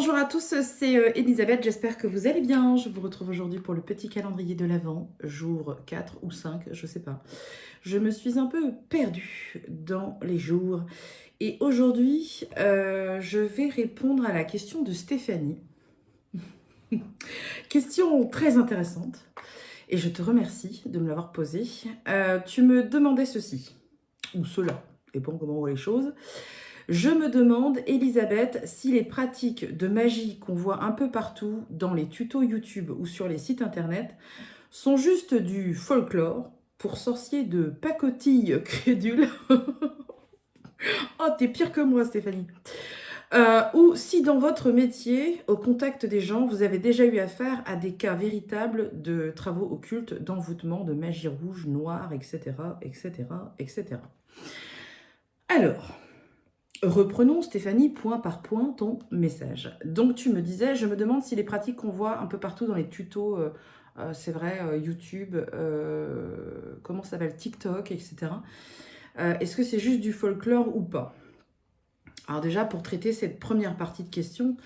Bonjour à tous, c'est Elisabeth, j'espère que vous allez bien. Je vous retrouve aujourd'hui pour le petit calendrier de l'Avent, jour 4 ou 5, je sais pas. Je me suis un peu perdue dans les jours et aujourd'hui, je vais répondre à la question de Stéphanie. Question très intéressante et je te remercie de me l'avoir posée. Tu me demandais ceci, ou cela, dépend comment on voit les choses. Je me demande, Elisabeth, si les pratiques de magie qu'on voit un peu partout dans les tutos YouTube ou sur les sites internet sont juste du folklore pour sorciers de pacotille crédules. Oh, t'es pire que moi, Stéphanie. Ou si dans votre métier, au contact des gens, vous avez déjà eu affaire à des cas véritables de travaux occultes, d'envoûtement, de magie rouge, noire, etc., etc., etc. Alors, reprenons, Stéphanie, point par point, ton message. Donc, tu me disais, je me demande si les pratiques qu'on voit un peu partout dans les tutos, c'est vrai, YouTube, comment ça s'appelle, TikTok, etc., est-ce que c'est juste du folklore ou pas? Alors déjà, pour traiter cette première partie de question,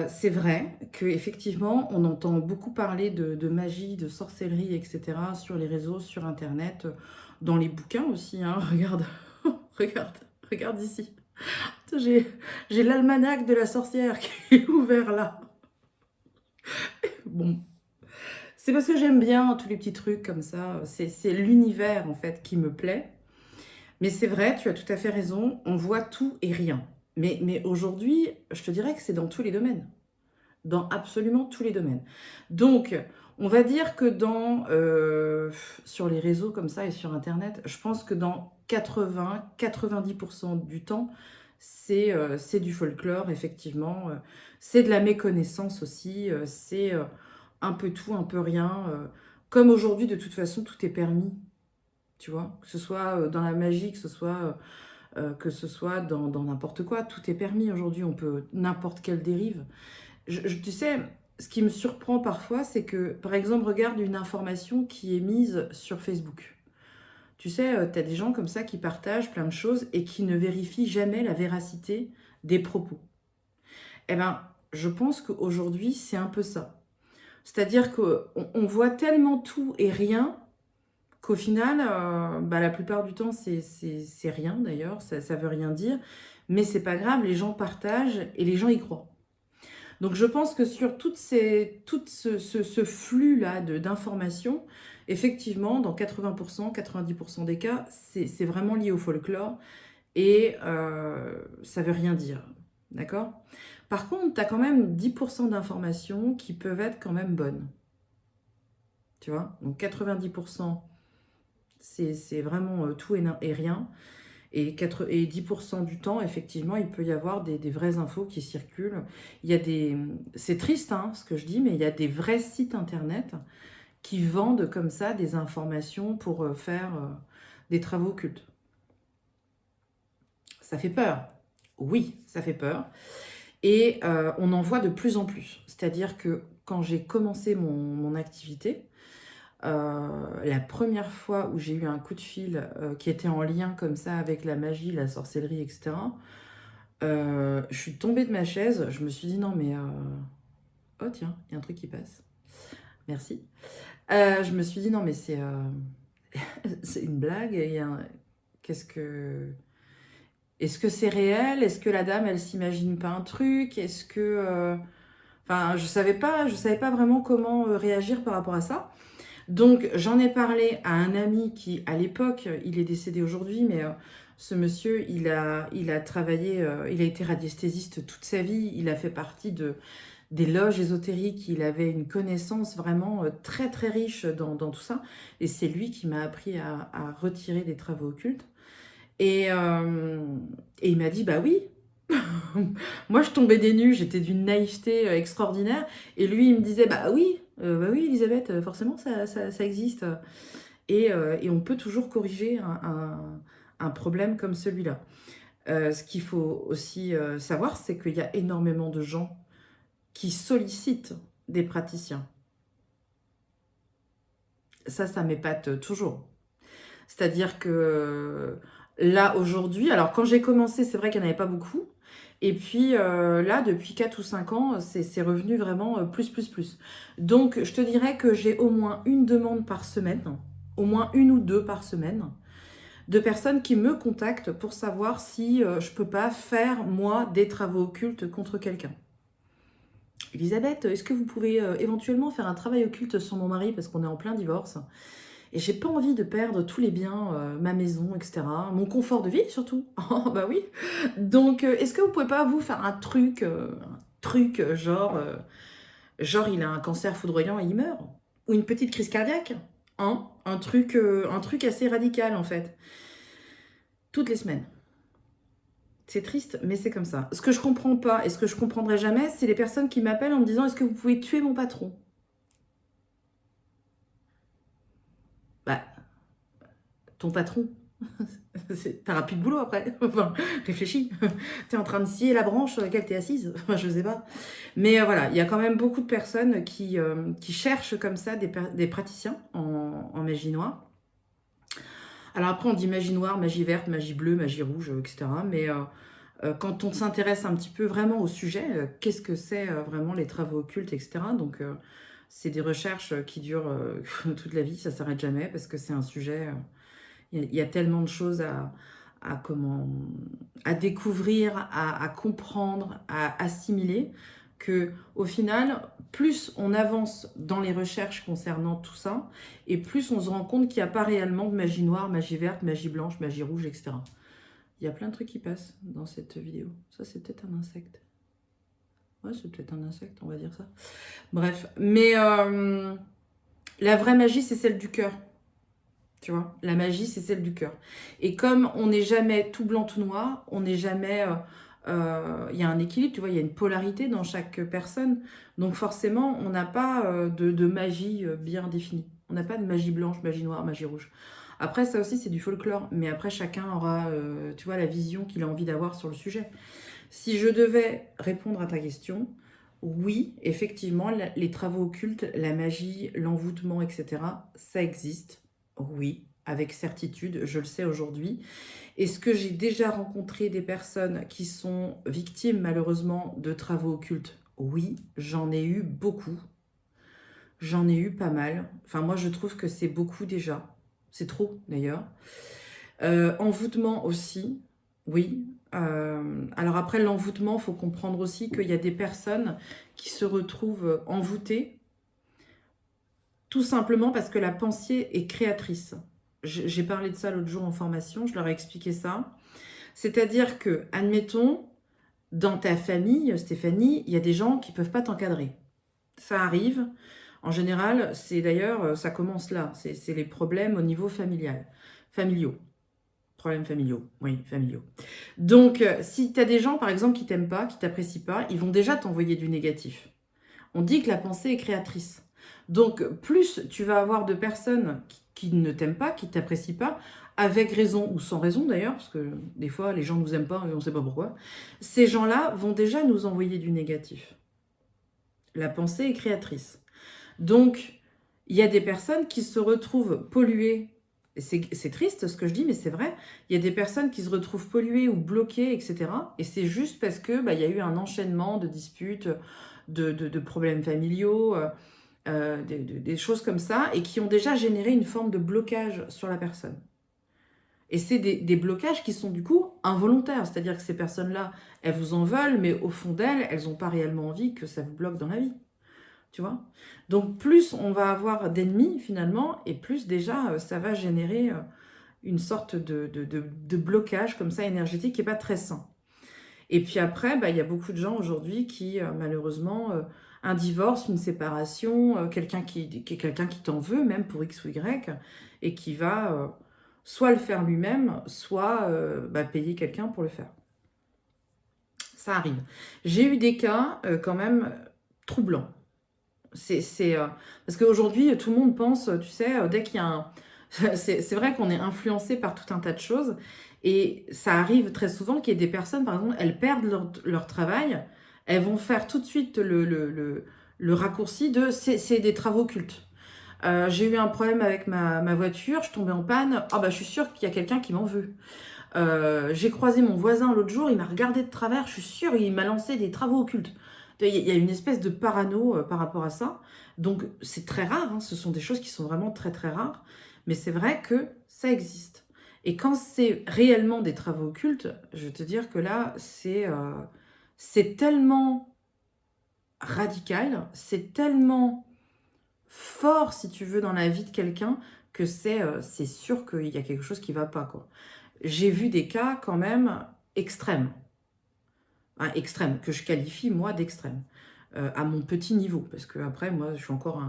c'est vrai qu'effectivement, on entend beaucoup parler de magie, de sorcellerie, etc., sur les réseaux, sur Internet, dans les bouquins aussi, hein. Regarde, regarde, regarde ici. J'ai, j'ai l'almanach de la sorcière qui est ouvert là. Bon, c'est parce que j'aime bien tous les petits trucs comme ça. C'est l'univers en fait qui me plaît. Mais c'est vrai, tu as tout à fait raison. On voit tout et rien. Mais aujourd'hui, je te dirais que c'est dans tous les domaines. Dans absolument tous les domaines. Donc, on va dire que sur les réseaux comme ça et sur Internet, je pense que dans 80-90% du temps, c'est du folklore, effectivement. C'est de la méconnaissance aussi. C'est un peu tout, un peu rien. Comme aujourd'hui, de toute façon, tout est permis. Tu vois, que ce soit dans la magie, que ce soit dans n'importe quoi, tout est permis aujourd'hui. On peut n'importe quelle dérive. Tu sais, ce qui me surprend parfois, c'est que, par exemple, regarde une information qui est mise sur Facebook. Tu sais, tu as des gens comme ça qui partagent plein de choses et qui ne vérifient jamais la véracité des propos. Eh bien, je pense qu'aujourd'hui, c'est un peu ça. C'est-à-dire qu'on voit tellement tout et rien qu'au final, la plupart du temps, c'est rien d'ailleurs, ça veut rien dire. Mais c'est pas grave, les gens partagent et les gens y croient. Donc je pense que sur tout ce flux-là d'informations, effectivement, dans 80%, 90% des cas, c'est vraiment lié au folklore et ça veut rien dire. D'accord? Par contre, tu as quand même 10% d'informations qui peuvent être quand même bonnes. Tu vois? Donc 90%, c'est vraiment tout et rien. Et 10% du temps, effectivement, il peut y avoir des vraies infos qui circulent. Il y a des... C'est triste, hein, ce que je dis, mais il y a des vrais sites internet qui vendent comme ça des informations pour faire des travaux occultes. Ça fait peur. Oui, ça fait peur. Et on en voit de plus en plus. C'est-à-dire que quand j'ai commencé mon activité, la première fois où j'ai eu un coup de fil qui était en lien comme ça avec la magie, la sorcellerie, etc., je suis tombée de ma chaise, je me suis dit non mais... Oh tiens, il y a un truc qui passe. Merci. Je me suis dit non mais c'est une blague. Qu'est-ce que... Est-ce que c'est réel? Est-ce que la dame, elle s'imagine pas un truc? Est-ce que... Enfin, je savais pas vraiment comment réagir par rapport à ça. Donc, j'en ai parlé à un ami qui, à l'époque, il est décédé aujourd'hui, mais ce monsieur, il a travaillé, il a été radiesthésiste toute sa vie, il a fait partie des loges ésotériques, il avait une connaissance vraiment très très riche dans tout ça, et c'est lui qui m'a appris à retirer des travaux occultes. Et, euh, et il m'a dit, bah oui, moi je tombais des nues, j'étais d'une naïveté extraordinaire, et lui il me disait, bah oui Elisabeth, forcément ça existe. Et on peut toujours corriger un problème comme celui-là. Ce qu'il faut aussi savoir, c'est qu'il y a énormément de gens qui sollicitent des praticiens. Ça m'épate toujours. C'est-à-dire que là, aujourd'hui, alors quand j'ai commencé, c'est vrai qu'il n'y en avait pas beaucoup. Et puis là, depuis 4 ou 5 ans, c'est revenu vraiment plus, plus, plus. Donc, je te dirais que j'ai au moins une demande par semaine, au moins une ou deux par semaine, de personnes qui me contactent pour savoir si je peux pas faire, moi, des travaux occultes contre quelqu'un. Elisabeth, est-ce que vous pouvez éventuellement faire un travail occulte sur mon mari parce qu'on est en plein divorce et j'ai pas envie de perdre tous les biens, ma maison, etc. Mon confort de vie surtout. Oh bah oui. Donc est-ce que vous pouvez pas vous faire un truc genre il a un cancer foudroyant et il meurt ou une petite crise cardiaque, hein, un truc assez radical en fait. Toutes les semaines. C'est triste, mais c'est comme ça. Ce que je comprends pas et ce que je comprendrai jamais, c'est les personnes qui m'appellent en me disant est-ce que vous pouvez tuer mon patron? Bah, ton patron. T'as plus de boulot après. Enfin, réfléchis. T'es en train de scier la branche sur laquelle t'es assise. Enfin, je sais pas. Mais voilà, il y a quand même beaucoup de personnes qui cherchent comme ça des praticiens en magie noire. Alors après, on dit magie noire, magie verte, magie bleue, magie rouge, etc. Mais quand on s'intéresse un petit peu vraiment au sujet, qu'est-ce que c'est vraiment les travaux occultes, etc. Donc, c'est des recherches qui durent toute la vie, ça s'arrête jamais parce que c'est un sujet. Il y a tellement de choses à découvrir, à comprendre, à assimiler, que au final, plus on avance dans les recherches concernant tout ça, et plus on se rend compte qu'il n'y a pas réellement de magie noire, magie verte, magie blanche, magie rouge, etc. Il y a plein de trucs qui passent dans cette vidéo. Ça, c'est peut-être un insecte. Ouais, c'est peut-être un insecte, on va dire ça. Bref, mais la vraie magie, c'est celle du cœur. Tu vois, la magie, c'est celle du cœur. Et comme on n'est jamais tout blanc, tout noir, on n'est jamais... il y a un équilibre, tu vois, il y a une polarité dans chaque personne. Donc forcément, on n'a pas de magie bien définie. On n'a pas de magie blanche, magie noire, magie rouge. Après, ça aussi, c'est du folklore. Mais après, chacun aura, tu vois, la vision qu'il a envie d'avoir sur le sujet. Si je devais répondre à ta question, oui, effectivement, les travaux occultes, la magie, l'envoûtement, etc., ça existe. Oui, avec certitude, je le sais aujourd'hui. Est-ce que j'ai déjà rencontré des personnes qui sont victimes malheureusement de travaux occultes? Oui, j'en ai eu beaucoup. J'en ai eu pas mal. Enfin, moi, je trouve que c'est beaucoup déjà. C'est trop, d'ailleurs. Envoûtement aussi, oui. Alors après, l'envoûtement, il faut comprendre aussi qu'il y a des personnes qui se retrouvent envoûtées tout simplement parce que la pensée est créatrice. J'ai parlé de ça l'autre jour en formation, je leur ai expliqué ça. C'est-à-dire que, admettons, dans ta famille, Stéphanie, il y a des gens qui ne peuvent pas t'encadrer. Ça arrive. En général, c'est d'ailleurs, ça commence là. C'est les problèmes au niveau familial. Familiaux. Problèmes familiaux. Oui, familiaux. Donc, si tu as des gens, par exemple, qui t'aiment pas, qui t'apprécient pas, ils vont déjà t'envoyer du négatif. On dit que la pensée est créatrice. Donc, plus tu vas avoir de personnes qui ne t'aiment pas, qui ne t'apprécient pas, avec raison ou sans raison d'ailleurs, parce que des fois, les gens ne nous aiment pas et on ne sait pas pourquoi, ces gens-là vont déjà nous envoyer du négatif. La pensée est créatrice. Donc, il y a des personnes qui se retrouvent polluées. C'est triste ce que je dis, mais c'est vrai. Il y a des personnes qui se retrouvent polluées ou bloquées, etc. Et c'est juste parce que y a eu un enchaînement de disputes, de problèmes familiaux, des choses comme ça, et qui ont déjà généré une forme de blocage sur la personne. Et c'est des blocages qui sont du coup involontaires, c'est-à-dire que ces personnes-là, elles vous en veulent, mais au fond d'elles, elles n'ont pas réellement envie que ça vous bloque dans la vie. Tu vois? Donc plus on va avoir d'ennemis finalement, et plus déjà ça va générer une sorte de blocage comme ça énergétique qui n'est pas très sain. Et puis après, il y a beaucoup de gens aujourd'hui qui, malheureusement, un divorce, une séparation, quelqu'un qui t'en veut, même pour X ou Y, et qui va soit le faire lui-même, soit payer quelqu'un pour le faire. Ça arrive. J'ai eu des cas quand même troublants. Parce qu'aujourd'hui, tout le monde pense, tu sais, dès qu'il y a un... C'est vrai qu'on est influencé par tout un tas de choses. Et ça arrive très souvent qu'il y ait des personnes, par exemple, elles perdent leur travail, elles vont faire tout de suite le raccourci de c'est des travaux occultes. J'ai eu un problème avec ma voiture, je tombais en panne, je suis sûre qu'il y a quelqu'un qui m'en veut. J'ai croisé mon voisin l'autre jour, il m'a regardé de travers, je suis sûre, il m'a lancé des travaux occultes. Il y a une espèce de parano par rapport à ça. Donc, c'est très rare, hein, ce sont des choses qui sont vraiment très très rares. Mais c'est vrai que ça existe. Et quand c'est réellement des travaux occultes, je vais te dire que là, c'est tellement radical, c'est tellement fort, si tu veux, dans la vie de quelqu'un, que c'est sûr qu'il y a quelque chose qui ne va pas, quoi. J'ai vu des cas quand même extrêmes. Hein, extrêmes, que je qualifie, moi, d'extrêmes. À mon petit niveau. Parce que après, moi, je suis encore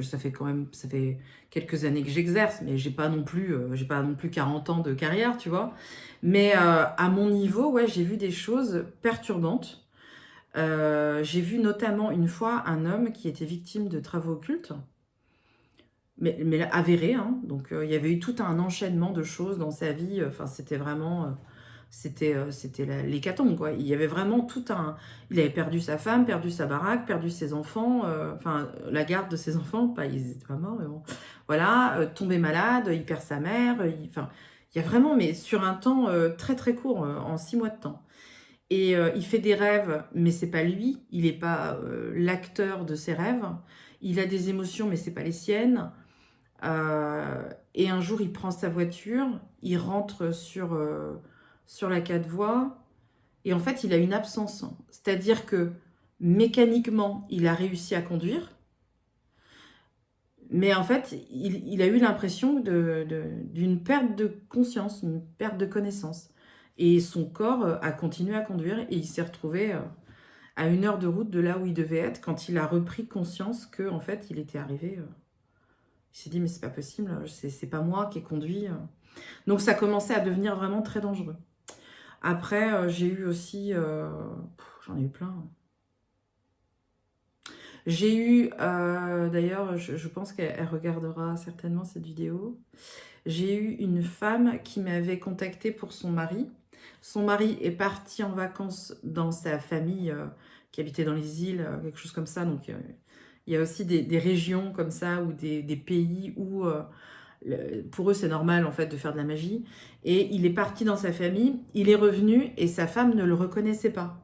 ça fait quand même, ça fait quelques années que j'exerce, mais j'ai pas non plus 40 ans de carrière, tu vois. Mais à mon niveau, ouais, j'ai vu des choses perturbantes. J'ai vu notamment une fois un homme qui était victime de travaux occultes, mais avéré, hein. Donc il y avait eu tout un enchaînement de choses dans sa vie. Enfin, c'était vraiment, c'était l'hécatombe, quoi. Il y avait vraiment tout un... Il avait perdu sa femme, perdu sa baraque, perdu ses enfants, enfin, la garde de ses enfants, pas, ils n'étaient pas morts, mais bon. Voilà, tombé malade, il perd sa mère, enfin, il y a vraiment, mais sur un temps très très court, en 6 mois de temps. Et il fait des rêves, mais c'est pas lui, il n'est pas l'acteur de ses rêves. Il a des émotions, mais c'est pas les siennes. Et un jour, il prend sa voiture, il rentre sur la 4 voies, et en fait, il a une absence. C'est-à-dire que mécaniquement, il a réussi à conduire, mais en fait, il a eu l'impression d'une perte de conscience, une perte de connaissance. Et son corps a continué à conduire, et il s'est retrouvé à 1 heure de route de là où il devait être, quand il a repris conscience que, en fait, il était arrivé... Il s'est dit, mais c'est pas possible, c'est pas moi qui ai conduit. Donc ça commençait à devenir vraiment très dangereux. Après, j'ai eu aussi... j'en ai eu plein. J'ai eu, d'ailleurs, je pense qu'elle regardera certainement cette vidéo. J'ai eu une femme qui m'avait contactée pour son mari. Son mari est parti en vacances dans sa famille qui habitait dans les îles, quelque chose comme ça. Donc il y a aussi des régions comme ça, ou des pays où pour eux c'est normal en fait de faire de la magie. Et il est parti dans sa famille, il est revenu et sa femme ne le reconnaissait pas.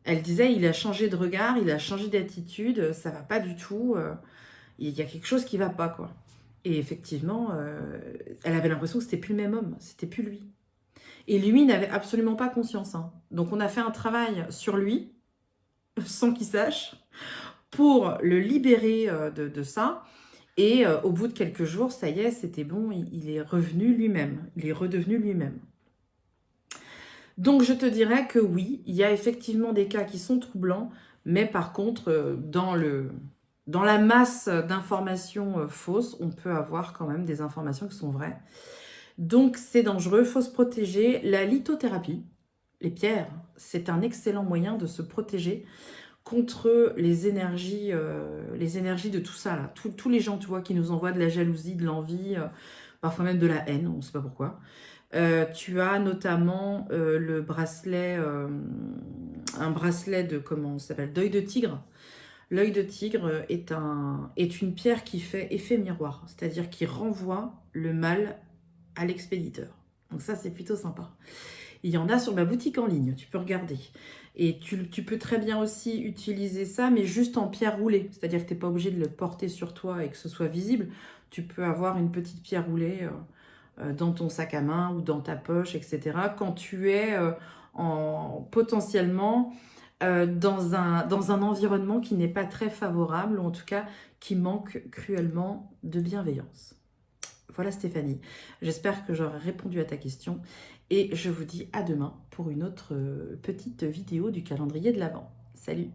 Elle disait, il a changé de regard, il a changé d'attitude, ça va pas du tout, il y a quelque chose qui va pas, quoi. Et effectivement, elle avait l'impression que c'était plus le même homme, c'était plus lui. Et lui n'avait absolument pas conscience, hein. Donc on a fait un travail sur lui, sans qu'il sache, pour le libérer de ça. Et au bout de quelques jours, ça y est, c'était bon, il est revenu lui-même, il est redevenu lui-même. Donc je te dirais que oui, il y a effectivement des cas qui sont troublants, mais par contre, dans la masse d'informations fausses, on peut avoir quand même des informations qui sont vraies. Donc c'est dangereux, il faut se protéger. La lithothérapie, les pierres, c'est un excellent moyen de se protéger contre les énergies de tout ça, là. Tous les gens, tu vois, qui nous envoient de la jalousie, de l'envie, parfois même de la haine, on ne sait pas pourquoi. Tu as notamment le bracelet, un bracelet de, comment ça s'appelle, d'œil de tigre. L'œil de tigre est une pierre qui fait effet miroir, c'est-à-dire qui renvoie le mal à l'expéditeur. Donc ça, c'est plutôt sympa. Il y en a sur ma boutique en ligne, tu peux regarder. Et tu peux très bien aussi utiliser ça, mais juste en pierre roulée. C'est-à-dire que tu n'es pas obligé de le porter sur toi et que ce soit visible. Tu peux avoir une petite pierre roulée dans ton sac à main ou dans ta poche, etc. Quand tu es potentiellement dans un environnement qui n'est pas très favorable, ou en tout cas qui manque cruellement de bienveillance. Voilà Stéphanie, j'espère que j'aurai répondu à ta question et je vous dis à demain pour une autre petite vidéo du calendrier de l'Avent. Salut!